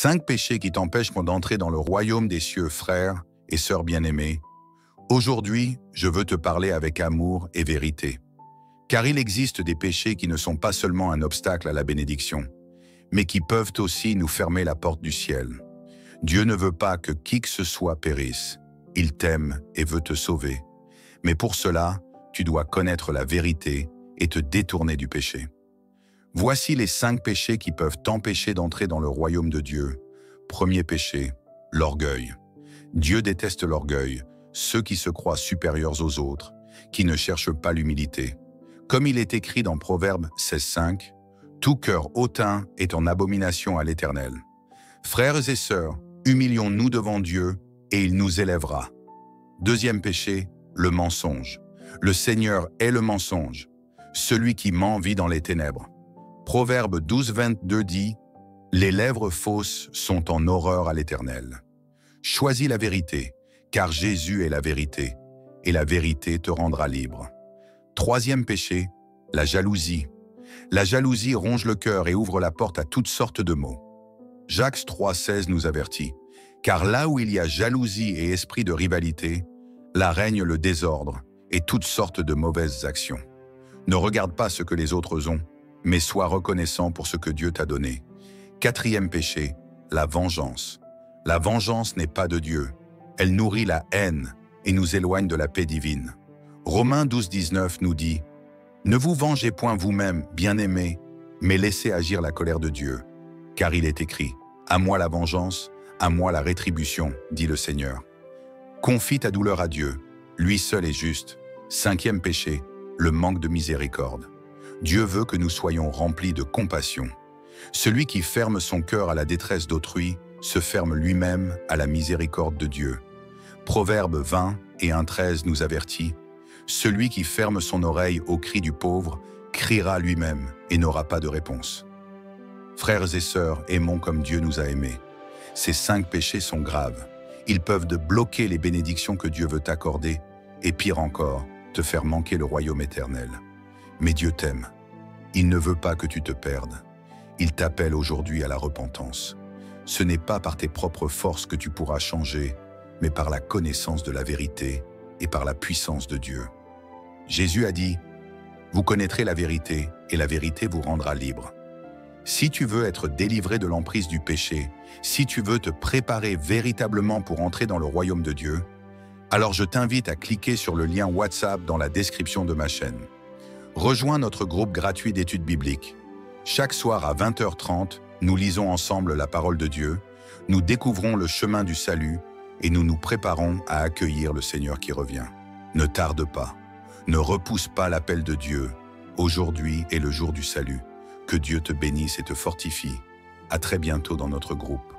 5 péchés qui t'empêchent d'entrer dans le royaume des cieux, frères et sœurs bien-aimés. Aujourd'hui, je veux te parler avec amour et vérité. Car il existe des péchés qui ne sont pas seulement un obstacle à la bénédiction, mais qui peuvent aussi nous fermer la porte du ciel. Dieu ne veut pas que qui que ce soit périsse. Il t'aime et veut te sauver. Mais pour cela, tu dois connaître la vérité et te détourner du péché. Voici les 5 péchés qui peuvent t'empêcher d'entrer dans le royaume de Dieu. Premier péché, l'orgueil. Dieu déteste l'orgueil, ceux qui se croient supérieurs aux autres, qui ne cherchent pas l'humilité. Comme il est écrit dans Proverbe 16:5, « Tout cœur hautain est en abomination à l'Éternel. » Frères et sœurs, humilions-nous devant Dieu et il nous élèvera. Deuxième péché, le mensonge. Le Seigneur est le mensonge. Celui qui ment vit dans les ténèbres. Proverbe 12:22 dit « Les lèvres fausses sont en horreur à l'Éternel. » Choisis la vérité, car Jésus est la vérité, et la vérité te rendra libre. Troisième péché, la jalousie. La jalousie ronge le cœur et ouvre la porte à toutes sortes de maux. Jacques 3:16 nous avertit « Car là où il y a jalousie et esprit de rivalité, là règne le désordre et toutes sortes de mauvaises actions. Ne regarde pas ce que les autres ont, mais sois reconnaissant pour ce que Dieu t'a donné. » Quatrième péché, la vengeance. La vengeance n'est pas de Dieu. Elle nourrit la haine et nous éloigne de la paix divine. Romains 12:19 nous dit « Ne vous vengez point vous-même, bien-aimés, mais laissez agir la colère de Dieu. Car il est écrit « À moi la vengeance, à moi la rétribution, dit le Seigneur. » Confie ta douleur à Dieu, lui seul est juste. Cinquième péché, le manque de miséricorde. Dieu veut que nous soyons remplis de compassion. Celui qui ferme son cœur à la détresse d'autrui se ferme lui-même à la miséricorde de Dieu. Proverbe 20:13 nous avertit « Celui qui ferme son oreille au cri du pauvre criera lui-même et n'aura pas de réponse. » Frères et sœurs, aimons comme Dieu nous a aimés. Ces 5 péchés sont graves. Ils peuvent te bloquer les bénédictions que Dieu veut t'accorder et pire encore, te faire manquer le royaume éternel. Mais Dieu t'aime. Il ne veut pas que tu te perdes. Il t'appelle aujourd'hui à la repentance. Ce n'est pas par tes propres forces que tu pourras changer, mais par la connaissance de la vérité et par la puissance de Dieu. Jésus a dit « Vous connaîtrez la vérité et la vérité vous rendra libre. » Si tu veux être délivré de l'emprise du péché, si tu veux te préparer véritablement pour entrer dans le royaume de Dieu, alors je t'invite à cliquer sur le lien WhatsApp dans la description de ma chaîne. Rejoins notre groupe gratuit d'études bibliques. Chaque soir à 20h30, nous lisons ensemble la parole de Dieu, nous découvrons le chemin du salut et nous nous préparons à accueillir le Seigneur qui revient. Ne tarde pas, ne repousse pas l'appel de Dieu. Aujourd'hui est le jour du salut. Que Dieu te bénisse et te fortifie. À très bientôt dans notre groupe.